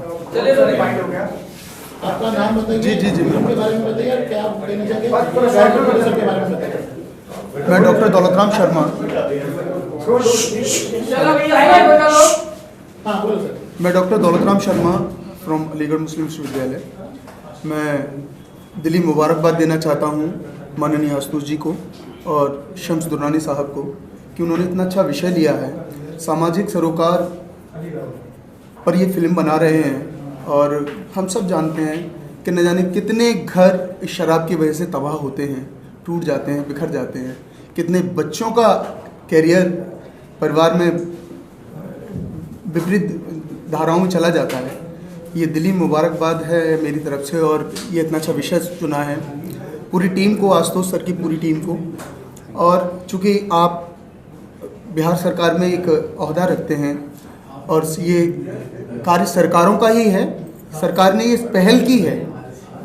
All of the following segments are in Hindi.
चलिए सर फाइंड हो गया। आपका नाम बताइए। जी जी जी फिल्म के बारे में बताइए, क्या आप कहना चाहेंगे प्रोड्यूसर के बारे में बताइए। मैं डॉक्टर दौलतराम शर्मा। चलो भैया बता लो। हाँ बोलो सर। मैं डॉक्टर दौलतराम शर्मा फ्रॉम अलीगढ़ मुस्लिम विश्वविद्यालय। मैं दिली मुबारकबाद देना चाहता हूँ माननीय आशुतोष जी को और शम्स दुरानी साहब को कि उन्होंने इतना अच्छा विषय लिया है, सामाजिक सरोकार पर ये फिल्म बना रहे हैं। और हम सब जानते हैं कि न जाने कितने घर इस शराब की वजह से तबाह होते हैं, टूट जाते हैं, बिखर जाते हैं, कितने बच्चों का कैरियर परिवार में विपरीत धाराओं में चला जाता है। ये दिली मुबारकबाद है मेरी तरफ से और ये इतना अच्छा विषय चुना है पूरी टीम को, आशुतोष सर की पूरी टीम को। और चूँकि आप बिहार सरकार में एक ओहदा रखते हैं और ये कार्य सरकारों का ही है, सरकार ने ये पहल की है,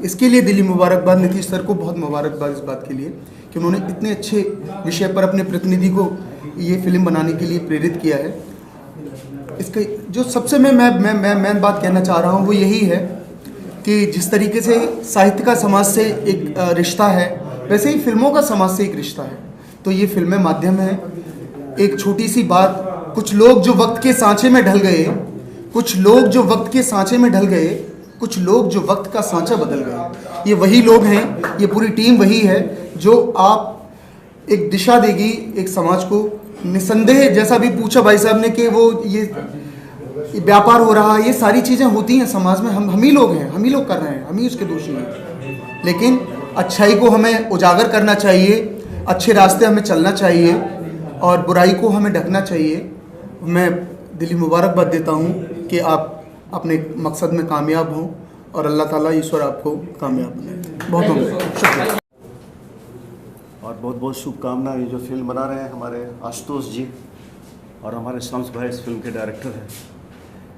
इसके लिए दिली मुबारकबाद। नीतीश सर को बहुत मुबारकबाद इस बात के लिए कि उन्होंने इतने अच्छे विषय पर अपने प्रतिनिधि को ये फिल्म बनाने के लिए प्रेरित किया है। इसके जो सबसे मैं बात कहना चाह रहा हूँ वो यही है कि जिस तरीके से साहित्य का समाज से एक रिश्ता है, वैसे ही फिल्मों का समाज से एक रिश्ता है। तो ये फिल्में माध्यम है, एक छोटी सी बात, कुछ लोग जो वक्त के सांचे में ढल गए, कुछ लोग जो वक्त के सांचे में ढल गए, कुछ लोग जो वक्त का सांचा बदल गए। ये वही लोग हैं, ये पूरी टीम वही है जो आप एक दिशा देगी एक समाज को। निसंदेह जैसा भी पूछा भाई साहब ने कि वो ये व्यापार हो रहा है, ये सारी चीज़ें होती हैं समाज में, हम ही लोग हैं, हम ही लोग कर रहे हैं, हम ही उसके दोषी हैं। लेकिन अच्छाई को हमें उजागर करना चाहिए, अच्छे रास्ते हमें चलना चाहिए और बुराई को हमें ढकना चाहिए। मैं दिली मुबारकबाद देता हूँ कि आप अपने मकसद में कामयाब हों और अल्लाह ताला ईश्वर आपको कामयाब बनाए। बहुत बहुत शुक्रिया और बहुत बहुत शुभकामना। ये जो फिल्म बना रहे हैं हमारे आशुतोष जी और हमारे शम्स भाई इस फिल्म के डायरेक्टर हैं,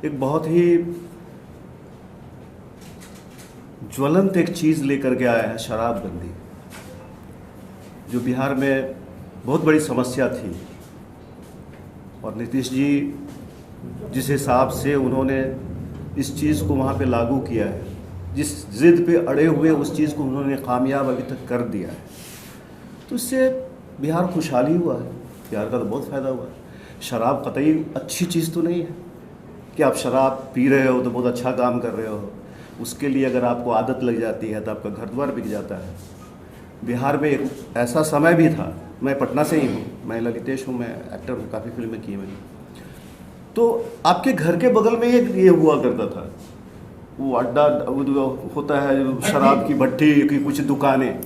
एक बहुत ही ज्वलंत एक चीज़ लेकर के आया है, शराबबंदी, जो बिहार में बहुत बड़ी समस्या थी। और नीतीश जी जिस हिसाब से उन्होंने इस चीज़ को वहाँ पे लागू किया है, जिस जिद पे अड़े हुए उस चीज़ को उन्होंने कामयाब अभी तक कर दिया है, तो इससे बिहार खुशहाली हुआ है, बिहार का तो बहुत फ़ायदा हुआ है। शराब कतई अच्छी चीज़ तो नहीं है कि आप शराब पी रहे हो तो बहुत अच्छा काम कर रहे हो, उसके लिए अगर आपको आदत लग जाती है तो आपका घर द्वार बिक जाता है। बिहार में एक ऐसा समय भी था, मैं पटना से ही हूँ, मैं ललितेश हूँ, मैं एक्टर हूँ, काफ़ी फिल्में की मैंने। तो आपके घर के बगल में ये हुआ करता था, वो अड्डा होता है शराब की भट्टी की कुछ दुकानें,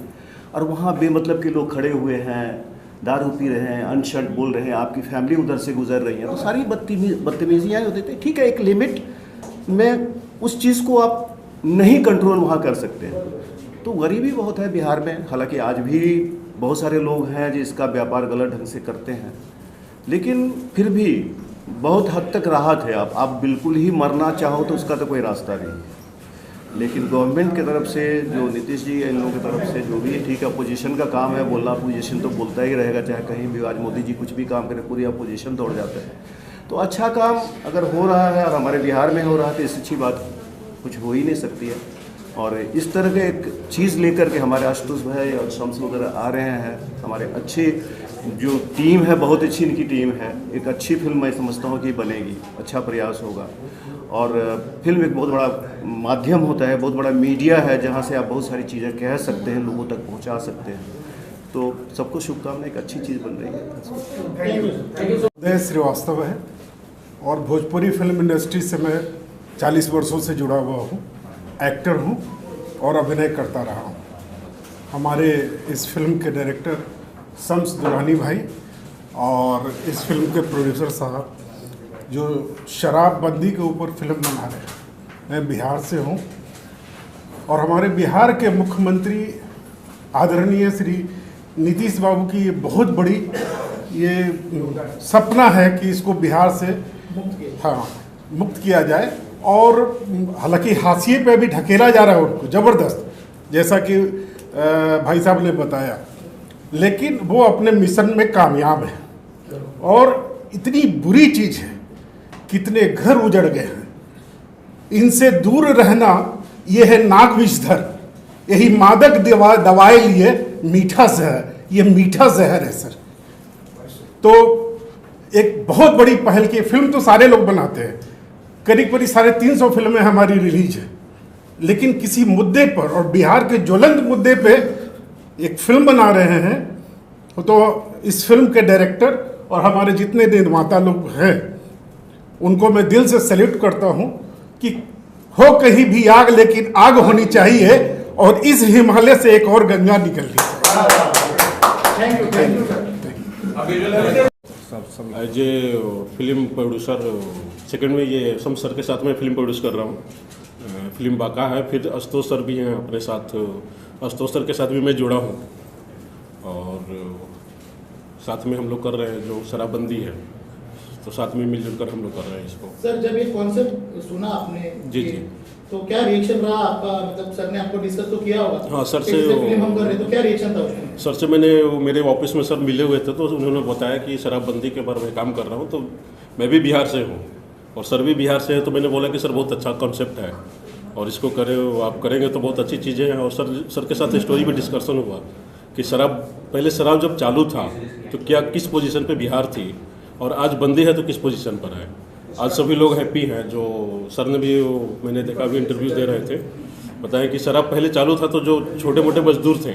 और वहाँ बेमतलब के लोग खड़े हुए हैं, दारू पी रहे हैं, अनशर्ट बोल रहे हैं, आपकी फैमिली उधर से गुजर रही है, तो सारी बदतमीजियाँ होती थी। ठीक है, एक लिमिट में उस चीज़ को आप नहीं कंट्रोल वहाँ कर सकते। तो गरीबी बहुत है बिहार में, हालांकि आज भी बहुत सारे लोग हैं जो इसका व्यापार गलत ढंग से करते हैं, लेकिन फिर भी बहुत हद तक राहत है। आप बिल्कुल ही मरना चाहो तो उसका तो कोई रास्ता नहीं है। लेकिन गवर्नमेंट की तरफ से, जो नीतीश जी इन लोगों की तरफ से जो भी है, ठीक है, अपोजिशन का काम है बोलना, अपोजिशन तो बोलता ही रहेगा, चाहे कहीं भी। आज मोदी जी कुछ भी काम करें पूरी अपोजिशन दौड़ जाता है। तो अच्छा काम अगर हो रहा है और हमारे बिहार में हो रहा है तो इससे अच्छी बात कुछ हो ही नहीं सकती है। और इस तरह के एक चीज़ लेकर के हमारे आशुतोष भाई और शम्स वगैरह आ रहे हैं, हमारे अच्छे जो टीम है, बहुत अच्छी इनकी टीम है, एक अच्छी फिल्म मैं समझता हूँ कि बनेगी, अच्छा प्रयास होगा। और फिल्म एक बहुत बड़ा माध्यम होता है, बहुत बड़ा मीडिया है, जहाँ से आप बहुत सारी चीज़ें कह सकते हैं, लोगों तक पहुँचा सकते हैं। तो सबको शुभकामनाएं, एक अच्छी चीज़ बन रही है। उदय श्रीवास्तव है और भोजपुरी फिल्म इंडस्ट्री से मैं 40 वर्षों से जुड़ा हुआ हूँ, एक्टर हूँ और अभिनय करता रहा हूँ। हमारे इस फिल्म के डायरेक्टर शम्स दुरानी भाई और इस फिल्म के प्रोड्यूसर साहब जो शराबबंदी के ऊपर फिल्म बना रहे हैं, मैं बिहार से हूँ और हमारे बिहार के मुख्यमंत्री आदरणीय श्री नीतीश बाबू की ये बहुत बड़ी ये सपना है कि इसको बिहार से मुक्त किया जाए। और हालांकि हाशिए पे भी ढकेला जा रहा है उनको ज़बरदस्त, जैसा कि भाई साहब ने बताया, लेकिन वो अपने मिशन में कामयाब है। और इतनी बुरी चीज़ है, कितने घर उजड़ गए हैं, इनसे दूर रहना ये है नाग विषधर, यही मादक दवाई लिए मीठा जहर, ये मीठा जहर है सर। तो एक बहुत बड़ी पहल की फिल्म तो सारे लोग बनाते हैं, करीब 350 फिल्में हमारी रिलीज है, लेकिन किसी मुद्दे पर और बिहार के ज्वलंत मुद्दे पे एक फिल्म बना रहे हैं। तो इस फिल्म के डायरेक्टर और हमारे जितने निर्माता लोग हैं उनको मैं दिल से सैल्यूट करता हूं कि हो कहीं भी आग, लेकिन आग होनी चाहिए और इस हिमालय से एक और गंगा निकलनी चाहिए। Thank you sir. As a film producer second में ये सम सर के साथ में फिल्म प्रोड्यूस कर रहा हूँ। फिल्म बाका है, फिर आशुतोष सर भी हैं अपने साथ, आशुतोष सर के साथ भी मैं जुड़ा हूँ और साथ में हम लोग कर रहे हैं जो शराबबंदी है, तो साथ में मिलजुल कर हम लोग कर रहे हैं इसको। सर जब ये कॉन्सेप्ट सुना आपने जी, तो क्या रिएक्शन रहा आपका? मतलब सर ने आपको डिस्कस तो किया होगा? हाँ सर से फिल्म हम कर रहे हैं तो क्या रिएक्शन था उसमें? सर से मेरे ऑफिस में सर मिले हुए थे, तो उन्होंने बताया कि शराबबंदी के बारे में काम कर रहा हूँ, तो मैं भी बिहार से हूँ और सर भी बिहार से है, तो मैंने बोला कि सर बहुत अच्छा कॉन्सेप्ट है और इसको आप करेंगे तो बहुत अच्छी चीज़ें हैं। और सर के साथ स्टोरी भी डिस्कशन हुआ कि पहले शराब जब चालू था तो क्या किस पोजीशन पे बिहार थी और आज बंदी है तो किस पोजीशन पर है। आज सभी लोग हैप्पी हैं। जो सर ने भी मैंने देखा भी इंटरव्यू दे रहे थे, बताएं कि शराब पहले चालू था तो जो छोटे मोटे मजदूर थे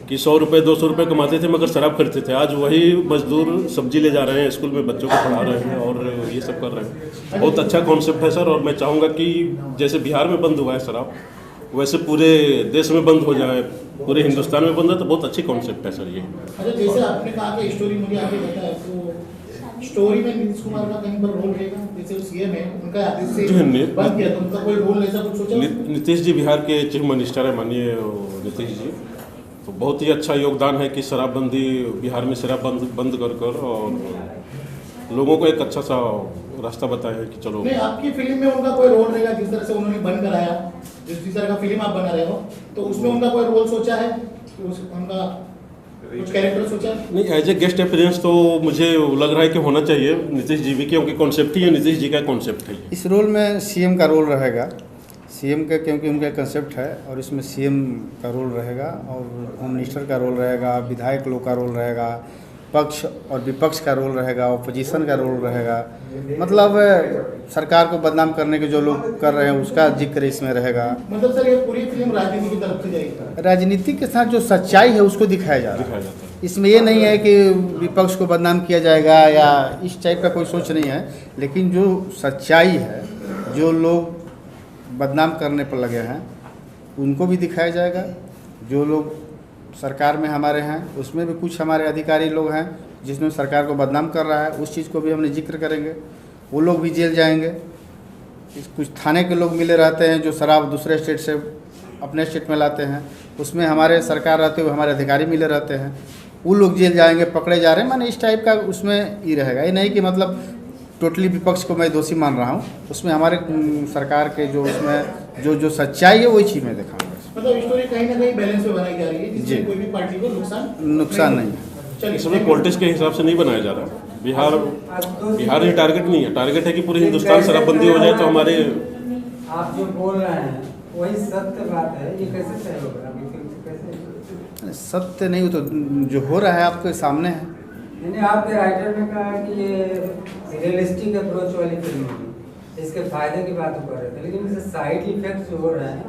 कि 100 रुपये 200 रुपये कमाते थे मगर शराब खरीदते थे, आज वही मजदूर सब्जी ले जा रहे हैं, स्कूल में बच्चों को पढ़ा रहे हैं और ये सब कर रहे हैं। बहुत अच्छा कॉन्सेप्ट है सर, और मैं चाहूँगा कि जैसे बिहार में बंद हुआ है शराब, वैसे पूरे देश में बंद हो जाए, पूरे हिंदुस्तान में बंद है, तो बहुत अच्छी कॉन्सेप्ट है सर ये। अच्छा, जैसे आपने कहा कि स्टोरी मुझे आगे बताया, तो स्टोरी में नीतीश कुमार का कहीं पर रोल रहेगा? जैसे सीएम है, उनका आदेश से बंद किया, तो उनका कोई रोल ऐसा कुछ सोचा? नीतीश जी बिहार के चीफ मिनिस्टर है, माननीय नीतीश जी, तो बहुत ही अच्छा योगदान है कि शराबबंदी बिहार में शराब बंद कर और लोगों को एक अच्छा सा रास्ता बताया है कि चलो। नहीं, आपकी फिल्म में उनका कोई रोल रहेगा? जिस तरह से उन्होंने बंद कराया, जिस तरह का फिल्म आप बना रहे हो, तो उसमें उनका कोई रोल सोचा है? उनका कुछ कैरेक्टर सोचा है? नहीं, एज ए गेस्ट अपीयरेंस तो मुझे लग रहा है कि होना चाहिए नीतीश जी भी, क्योंकि कॉन्सेप्ट ही है, नीतीश जी का कॉन्सेप्ट है। इस रोल में सीएम का रोल रहेगा, सीएम का, क्योंकि उनका कंसेप्ट है और इसमें सीएम का रोल रहेगा और होम मिनिस्टर का रोल रहेगा, विधायक लोग का रोल रहेगा, पक्ष और विपक्ष का रोल रहेगा, ऑपोजिशन का रोल रहेगा। मतलब सरकार को बदनाम करने के जो लोग कर रहे हैं उसका जिक्र इसमें रहेगा। मतलब सर ये पूरी फिल्म राजनीति की तरफ से जाएगी? राजनीति के साथ जो सच्चाई है उसको दिखाया जा रहा है। इसमें ये नहीं है कि विपक्ष को बदनाम किया जाएगा या इस टाइप का कोई सोच नहीं है, लेकिन जो सच्चाई है, जो लोग बदनाम करने पर लगे हैं उनको भी दिखाया जाएगा। जो लोग सरकार में हमारे हैं उसमें भी कुछ हमारे अधिकारी लोग हैं जिसमें सरकार को बदनाम कर रहा है, उस चीज़ को भी हमने जिक्र करेंगे। वो लोग भी जेल जाएंगे। कुछ थाने के लोग मिले रहते हैं जो शराब दूसरे स्टेट से अपने स्टेट में लाते हैं, उसमें हमारे सरकार रहते हुए हमारे अधिकारी मिले रहते हैं, वो लोग जेल जाएंगे, पकड़े जा रहे हैं। माने इस टाइप का उसमें ही रहेगा। ये नहीं कि मतलब टोटली विपक्ष को मैं दोषी मान रहा हूँ, उसमें हमारे सरकार के जो उसमें जो सच्चाई है वही चीज़ मैं दिखाऊंगा। मतलब स्टोरी कहीं ना कहीं बैलेंस में बनाई जा रही है जिससे कोई भी पार्टी को नुकसान नहीं है। इसमें पॉलिटिक्स के हिसाब से नहीं बनाया जा रहा। बिहार ये टारगेट नहीं है, टारगेट है कि पूरे हिंदुस्तान शराबबंदी हो जाए तो हमारे। आप जो बोल रहे हैं वही सत्य बात है, ये कैसे तय होगा? सत्य नहीं हो तो जो हो रहा है आपके सामने है। नहीं, आपके राइटर ने कहा कि ये रियलिस्टिक अप्रोच वाली फिल्म होगी, इसके फायदे की बात कर रहे थे, लेकिन इससे साइड इफेक्ट जो हो रहे हैं,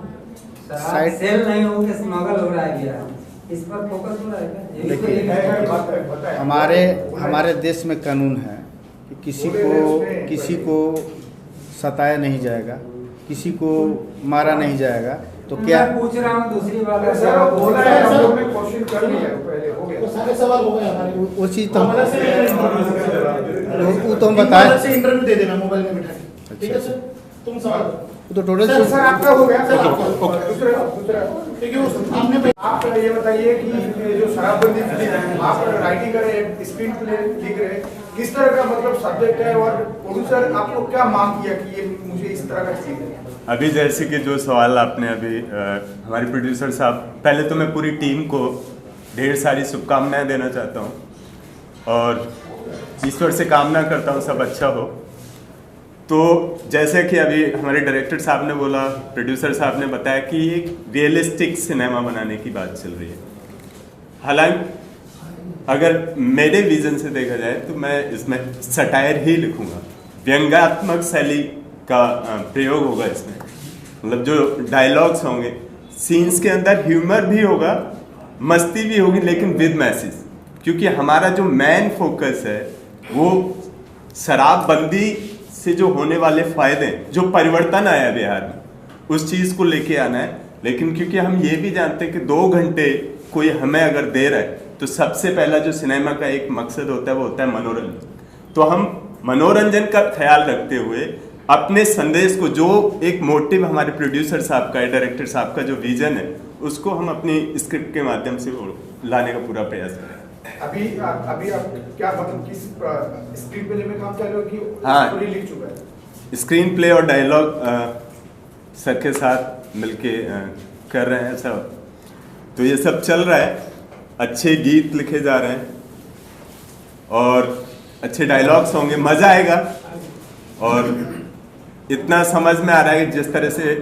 शराब सेल नहीं हो के स्मगल हो रहा है बिहार, इस पर फोकस हो रहा है क्या? देखिए, हमारे देश में कानून है कि किसी को सताया नहीं जाएगा, किसी को मारा नहीं जाएगा। तो क्या मैं पूछ रहा हूँ दूसरी बात है, सारे सवाल हो गए हमारे। वो चीज़ तो वो तो हम बताएं। से इंटरव्यू दे देना मोबाइल में बिठा के, ठीक है सर? तुम सवाल तो टोटल सर आपका हो गया। सर दूसरा देखिए, आपने आप ये बताइए कि जो शराबबंदी फिल्म है, आप राइटिंग कर रहे हैं, स्क्रीन प्ले लिख रहे हैं, किस तरह का मतलब सब्जेक्ट है और प्रोड्यूसर आप लोग क्या मांग किया कि ये मुझे इस तरह का चाहिए? अभी जैसे कि जो सवाल आपने अभी हमारे प्रोड्यूसर साहब, पहले तो मैं पूरी टीम को ढेर सारी शुभकामनाएं देना चाहता हूं और ईश्वर से कामना करता हूं सब अच्छा हो। तो जैसे कि अभी हमारे डायरेक्टर साहब ने बोला, प्रोड्यूसर साहब ने बताया कि एक रियलिस्टिक सिनेमा बनाने की बात चल रही है। हालांकि अगर मेरे विजन से देखा जाए तो मैं इसमें सटायर ही लिखूंगा, व्यंग्यात्मक शैली का प्रयोग होगा इसमें। मतलब जो डायलॉग्स होंगे, सीन्स के अंदर ह्यूमर भी होगा, मस्ती भी होगी, लेकिन विद मैसेज। क्योंकि हमारा जो मेन फोकस है वो शराबबंदी से जो होने वाले फायदे, जो परिवर्तन आया बिहार में, उस चीज को लेके आना है। लेकिन क्योंकि हम ये भी जानते हैं कि 2 घंटे कोई हमें अगर दे रहा है तो सबसे पहला जो सिनेमा का एक मकसद होता है वो होता है मनोरंजन। तो हम मनोरंजन का ख्याल रखते हुए अपने संदेश को, जो एक मोटिव हमारे प्रोड्यूसर साहब का है, डायरेक्टर साहब का जो विजन है, उसको हम अपनी स्क्रिप्ट के माध्यम से लाने का पूरा प्रयास करें। अभी आप क्या मतलब किस स्क्रीन प्ले में काम कर रहे हो कि हाँ, स्टोरी लिख चुका है? स्क्रीन प्ले और डायलॉग सर के साथ मिलके कर रहे हैं सब। तो ये सब चल रहा है, अच्छे गीत लिखे जा रहे हैं और अच्छे डायलॉग्स होंगे, मज़ा आएगा। और इतना समझ में आ रहा है कि जिस तरह से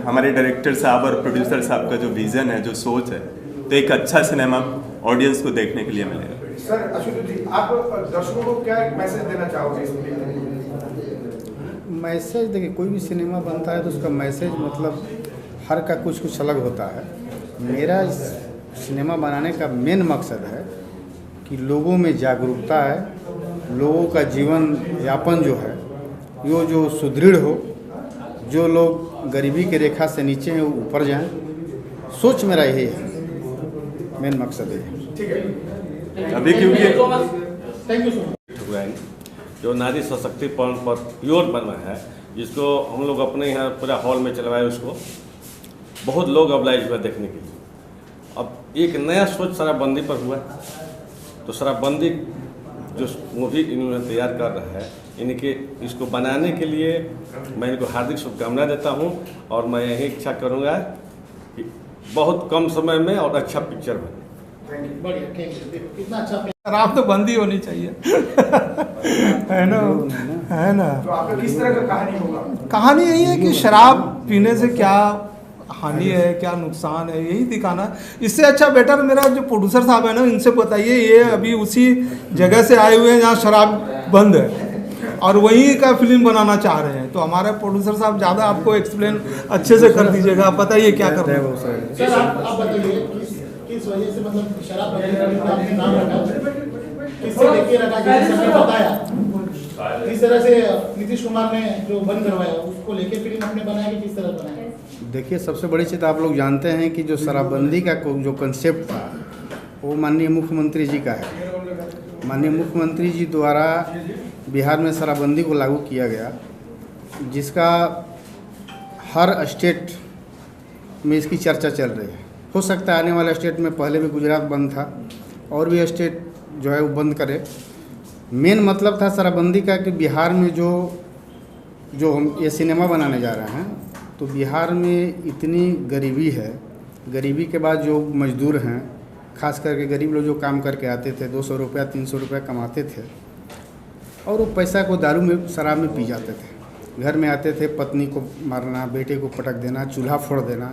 हमारे डायरेक्टर साहब और प्रोड्यूसर साहब का जो विज़न है, जो सोच है, तो एक अच्छा सिनेमा ऑडियंस को देखने के लिए मिलेगा। सर अशुतोष जी, आप दर्शकों को क्या मैसेज देना चाहोगे इस मैसेज? देखिए, कोई भी सिनेमा बनता है तो उसका मैसेज मतलब हर का कुछ अलग होता है। मेरा इस सिनेमा बनाने का मेन मकसद है कि लोगों में जागरूकता है, लोगों का जीवन यापन जो है वो जो सुदृढ़ हो, जो लोग गरीबी के रेखा से नीचे हैं वो ऊपर जाएं। सोच मेरा यही है, मेन मकसद है। ठीक है, अभी क्योंकि थैंक यू सो मच। जो नारी सशक्तिकरण पर प्योर बना है, जिसको हम लोग अपने यहाँ पूरा हॉल में चलवाए, उसको बहुत लोग ऑब्लाइज हुए देखने के लिए। अब एक नया सोच शराबबंदी पर हुआ, तो शराबबंदी जो मूवी इन्होंने तैयार कर रहा है, इनके इसको बनाने के लिए मैं इनको हार्दिक शुभकामनाएं देता हूं। और मैं यही इच्छा करूंगा कि बहुत कम समय में और अच्छा पिक्चर बने। बढ़िया, थैंक यू। कितना अच्छा शराब तो बंद ही होनी चाहिए है ना, है ना। तो आपका किस तरह का कहानी होगा? कहानी यही है कि शराब पीने से क्या हानि है, क्या नुकसान है, यही दिखाना। इससे अच्छा बेटर मेरा जो प्रोड्यूसर साहब है ना, इनसे बताइए, ये अभी उसी जगह से आए हुए हैं जहाँ शराब बंद है और वहीं का फिल्म बनाना चाह रहे हैं। तो हमारे प्रोड्यूसर साहब ज़्यादा आपको एक्सप्लेन अच्छे से कर दीजिएगा, आप बताइए क्या कर रहे हैं वो सर। सर आप बताइए किस वजह से मतलब शराब आपने नाम रखा, किससे लेके रखा, जैसे आपने बताया किस तरह से नीतीश कुमार ने जो बंद करवाया उसको लेके फिल्म आपने बनाया कि किस तरह बनाया? देखिए, सबसे बड़ी चीज़ आप लोग जानते हैं कि जो शराबबंदी का जो कंसेप्ट था वो माननीय मुख्यमंत्री जी का है। माननीय मुख्यमंत्री जी द्वारा बिहार में शराबबंदी को लागू किया गया, जिसका हर स्टेट में इसकी चर्चा चल रही है। हो सकता है आने वाले स्टेट में, पहले भी गुजरात बंद था, और भी स्टेट जो है वो बंद करे। मेन मतलब था शराबबंदी का कि बिहार में जो हम ये सिनेमा बनाने जा रहे हैं, तो बिहार में इतनी गरीबी है, गरीबी के बाद जो मजदूर हैं, खास करके गरीब लोग जो काम करके आते थे, 200 रुपया 300 रुपया कमाते थे और वो पैसा को दारू में, शराब में पी जाते थे। घर में आते थे, पत्नी को मारना, बेटे को पटक देना, चूल्हा फोड़ देना।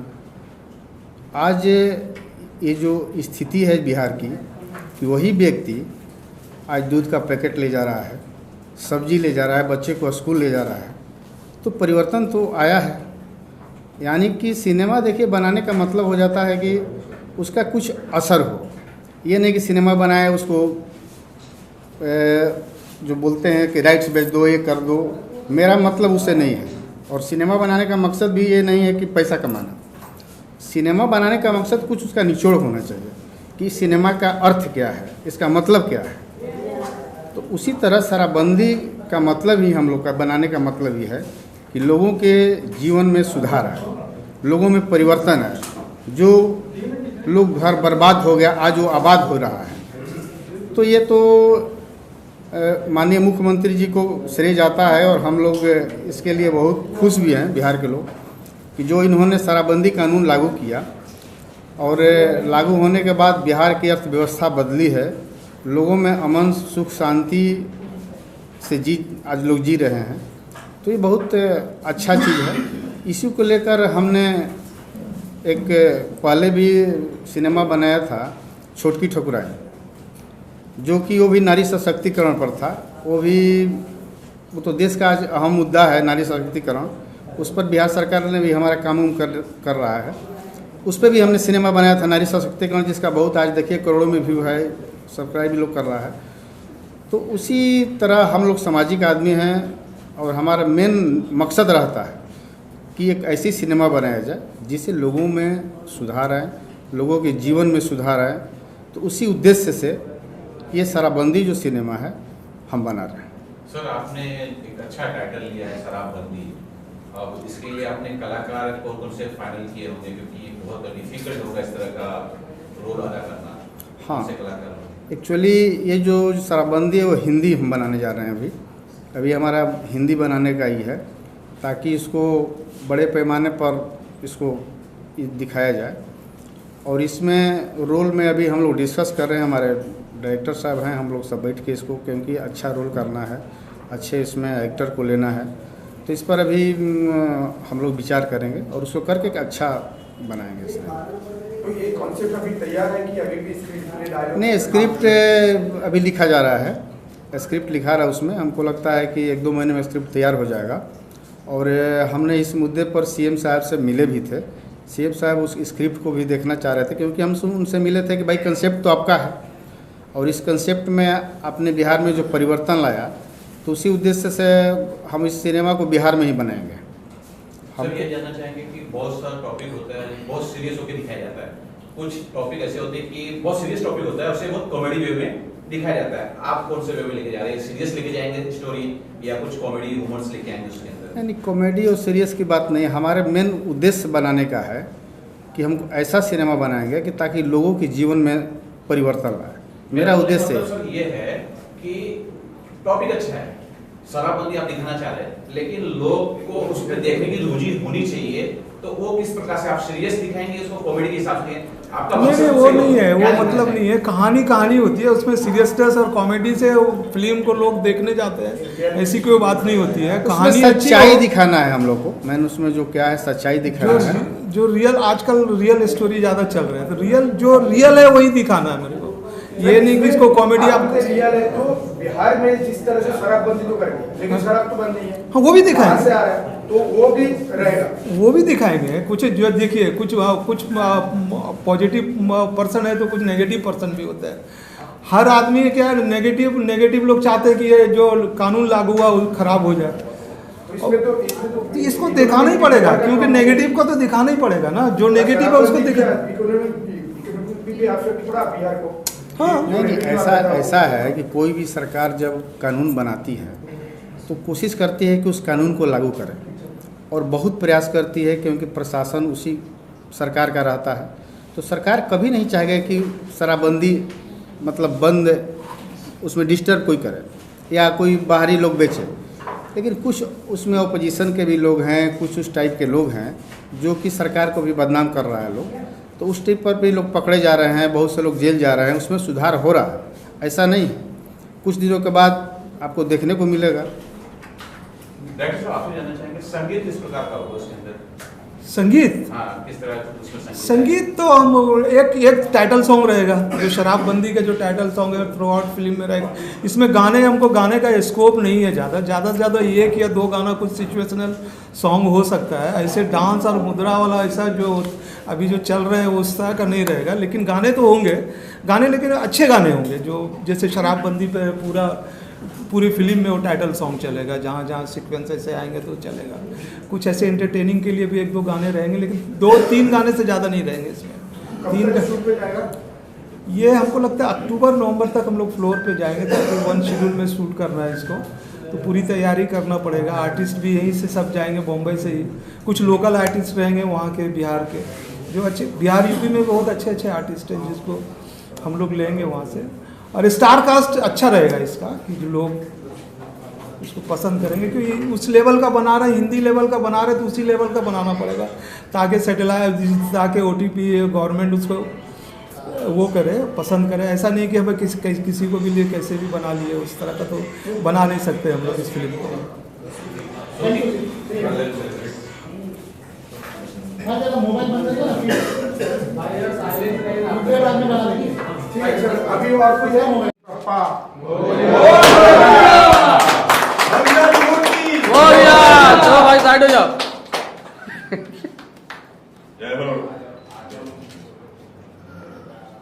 आज ये जो स्थिति है बिहार की, कि वही व्यक्ति आज दूध का पैकेट ले जा रहा है, सब्जी ले जा रहा है, बच्चे को स्कूल ले जा रहा है। तो परिवर्तन तो आया है। यानी कि सिनेमा देखिए बनाने का मतलब हो जाता है कि उसका कुछ असर हो। ये नहीं कि सिनेमा बनाए उसको जो बोलते हैं कि राइट्स बेच दो, ये कर दो, मेरा मतलब उससे नहीं है। और सिनेमा बनाने का मकसद भी ये नहीं है कि पैसा कमाना। सिनेमा बनाने का मकसद कुछ उसका निचोड़ होना चाहिए कि सिनेमा का अर्थ क्या है, इसका मतलब क्या है। तो उसी तरह शराबबंदी का मतलब ही, हम लोग का बनाने का मतलब ये है कि लोगों के जीवन में सुधार है, लोगों में परिवर्तन है। जो लोग घर बर्बाद हो गया, आज वो आबाद हो रहा है। तो ये तो माननीय मुख्यमंत्री जी को श्रेय जाता है और हम लोग इसके लिए बहुत खुश भी हैं, बिहार के लोग, कि जो इन्होंने शराबबंदी कानून लागू किया और लागू होने के बाद बिहार की अर्थव्यवस्था बदली है। लोगों में अमन, सुख, शांति से आज लोग जी रहे हैं। तो ये बहुत अच्छा चीज़ है। इसी को लेकर हमने एक पहले भी सिनेमा बनाया था छोटकी ठकुराइन, जो कि वो भी नारी सशक्तिकरण पर था। वो तो देश का आज अहम मुद्दा है, नारी सशक्तिकरण। उस पर बिहार सरकार ने भी हमारा काम कर रहा है। उस पर भी हमने सिनेमा बनाया था नारी सशक्तिकरण, जिसका बहुत आज देखिए करोड़ों में व्यू है, सब्सक्राइब भी लोग कर रहा है। तो उसी तरह हम लोग सामाजिक आदमी हैं और हमारा मेन मकसद रहता है कि एक ऐसी सिनेमा बनाया जाए जिससे लोगों में सुधार आए, लोगों के जीवन में सुधार आए। तो उसी उद्देश्य से ये शराबबंदी जो सिनेमा है हम बना रहे हैं। सर, आपने एक अच्छा टाइटल लिया है शराबबंदी। अब इसके लिए आपने कलाकार कौन से फाइनल किए होंगे, क्योंकि बहुत डिफिकल्ट होगा इस तरह का रोल अदा करना। हाँ, कलाकार एक्चुअली ये जो शराबबंदी है वो हिंदी हम बनाने जा रहे हैं। अभी हमारा हिंदी बनाने का ही है, ताकि इसको बड़े पैमाने पर इसको दिखाया जाए। और इसमें रोल में अभी हम लोग डिस्कस कर रहे हैं, हमारे डायरेक्टर साहब हैं, हम लोग सब बैठ के इसको, क्योंकि अच्छा रोल करना है, अच्छे इसमें एक्टर को लेना है, तो इस पर अभी हम लोग विचार करेंगे और उसको करके एक अच्छा बनाएंगे इसमें। तो ये कॉन्सेप्ट अभी तैयार है कि अभी भी स्क्रिप्ट डायलॉग? नहीं, स्क्रिप्ट अभी लिखा जा रहा है, स्क्रिप्ट लिखा रहा है। उसमें हमको लगता है कि 1-2 महीने में स्क्रिप्ट तैयार हो जाएगा। और हमने इस मुद्दे पर सीएम साहब से मिले भी थे। सीएम साहब उस स्क्रिप्ट को भी देखना चाह रहे थे, क्योंकि हम उनसे मिले थे कि भाई कंसेप्ट तो आपका है और इस कंसेप्ट में आपने बिहार में जो परिवर्तन लाया, तो उसी उद्देश्य से हम इस सिनेमा को बिहार में ही बनाएंगे। सर, ये जानना चाहेंगे कि बहुत सारा टॉपिक होता है, बहुत सीरियस होकर दिखाया जाता है। कुछ टॉपिक ऐसे होते हैं कि बहुत सीरियस टॉपिक होता है, उसे बहुत कॉमेडी वे में दिखाया जाता है। आप कौन से वे में लेके जा रहे हैं? सीरियस लेके जाएंगे स्टोरी या कुछ कॉमेडी ह्यूमर्स लेके आएंगे उसके अंदर? नहीं, कॉमेडी और सीरियस की बात नहीं। हमारे मेन उद्देश्य बनाने का है कि हम ऐसा सिनेमा बनाएंगे कि ताकि लोगों के जीवन में परिवर्तन लाए। मेरा उद्देश्य सर ये है कि टॉपिक अच्छा है, शराबबंदी आप दिखाना चाह रहे हैं, लेकिन लोग को उस पर देखने की रुचि होनी चाहिए। तो वो किस प्रकार से आप सीरियस दिखाएंगे उसको कॉमेडी के हिसाब से? आपका नहीं, वो नहीं है, वो मतलब नहीं है। कहानी होती है, उसमें सीरियसनेस और कॉमेडी से फिल्म को लोग देखने जाते हैं, ऐसी कोई बात नहीं होती है। कहानी सच्चाई दिखाना है हम लोग को। मैंने उसमें जो क्या है सच्चाई दिखाना है, जो रियल, आजकल रियल स्टोरी ज़्यादा चल रहे हैं, तो रियल है वही दिखाना है मेरे को। ये नहीं कि इसको कॉमेडी आप रियल है। तो बिहार में जिस तरह से शराबबंदी तो करेंगे, लेकिन शराब तो बंद नहीं है। हाँ, वो भी दिखाएंगे। से आ रहा है तो वो भी रहेगा, वो भी दिखाएंगे। कुछ जो देखिए, कुछ पॉजिटिव पर्सन है तो कुछ नेगेटिव पर्सन भी होता है। हर आदमी क्या है, नेगेटिव लोग चाहते हैं कि ये जो कानून लागू हुआ वो खराब हो जाए। तो इसको दिखाना ही पड़ेगा, क्योंकि नेगेटिव को तो दिखाना ही पड़ेगा ना। जो नेगेटिव है उसको दिखा। हाँ, नहीं, ऐसा है कि कोई भी सरकार जब कानून बनाती है तो कोशिश करती है कि उस कानून को लागू करे, और बहुत प्रयास करती है, क्योंकि प्रशासन उसी सरकार का रहता है। तो सरकार कभी नहीं चाहेगा कि शराबबंदी मतलब बंद, उसमें डिस्टर्ब कोई करे या कोई बाहरी लोग बेचे। लेकिन कुछ उसमें अपोजिशन के भी लोग हैं, कुछ उस टाइप के लोग हैं जो कि सरकार को भी बदनाम कर रहा है लोग। तो उस टाइप पर भी लोग पकड़े जा रहे हैं, बहुत से लोग जेल जा रहे हैं। उसमें सुधार हो रहा है, ऐसा नहीं है। कुछ दिनों के बाद आपको देखने को मिलेगा। डॉक्टर साहब, आपसे जानना चाहेंगे संगीत किस प्रकार का होगा उसके अंदर? संगीत, हाँ, किस तरह उसमें संगीत तो हम एक टाइटल सॉन्ग रहेगा, जो शराबबंदी का जो टाइटल सॉन्ग है थ्रू आउट फिल्म में रहेगा। इसमें हमको गाने का स्कोप नहीं है ज़्यादा से ज़्यादा 1 या 2 गाना कुछ सिचुएशनल सॉन्ग हो सकता है। ऐसे डांस और मुद्रा वाला ऐसा जो अभी जो चल रहे हैं उस तरह का नहीं रहेगा। लेकिन गाने तो होंगे, लेकिन अच्छे गाने होंगे, जो जैसे शराबबंदी पे पूरी फिल्म में वो टाइटल सॉन्ग चलेगा। जहाँ सीक्वेंस ऐसे आएंगे तो चलेगा। कुछ ऐसे एंटरटेनिंग के लिए भी 1-2 गाने रहेंगे, लेकिन 2-3 गाने से ज़्यादा नहीं रहेंगे इसमें। 3 का ये हमको लगता है अक्टूबर-नवंबर तक हम लोग फ्लोर पे जाएंगे, ताकि 1 शेड्यूल में शूट करना है इसको। तो पूरी तैयारी करना पड़ेगा। आर्टिस्ट भी यहीं से सब जाएंगे, बॉम्बे से ही। कुछ लोकल आर्टिस्ट रहेंगे वहाँ के, बिहार के, जो अच्छे, बिहार यूपी में बहुत अच्छे आर्टिस्ट हैं जिसको हम लोग लेंगे वहाँ से। और स्टार कास्ट अच्छा रहेगा इसका, कि जो लोग इसको पसंद करेंगे, क्योंकि उस लेवल का बना रहे, हिंदी लेवल का बना रहे, तो उसी लेवल का बनाना पड़ेगा, ताकि सैटेलाइट, ताकि OTP गवर्नमेंट उसको वो करे, पसंद करे। ऐसा नहीं कि हमें किसी को भी लिए कैसे भी बना लिए, उस तरह का तो बना नहीं सकते हम लोग इस फिल्म को। हाँ जरा मोबाइल बंद करिए ना दूसरे बाद में बना देंगे ठीक है सर, अभी और कुछ है मोबाइल पापा चलो भाई साइड हो जाओ।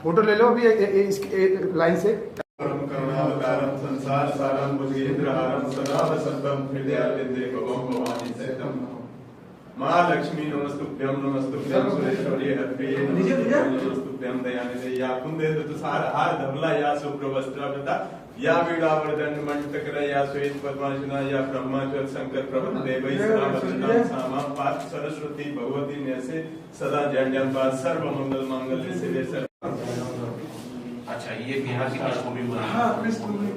फोटो ले लो अभी इसकी लाइन से। करुणावतारम संसार सारम भुजगेंद्रहारम सदा वसंतम हृदयारविंदे भवम भवानी सहितम माँ लक्ष्मी नमस्तुभ्यं सुरेश्वरी हरिप्रिये नमस्तुभ्यं दयानिधे या कुंदे तुषार हार धवला या शुभ्रवस्त्रावृता या वीणावर्धन मण्डकरा या श्वेत पद्मासना या ब्रह्माच्वर शंकर प्रभु देवै सदा वचनां सामा पार्थ सरस्वती भगवती न्यासे सदा जयंत्यं पाद सर्व मंगल मांगल्ये शिवे सर्व। अच्छा, ये बिहार की पृष्ठभूमि। हाँ, पृष्ठभूमि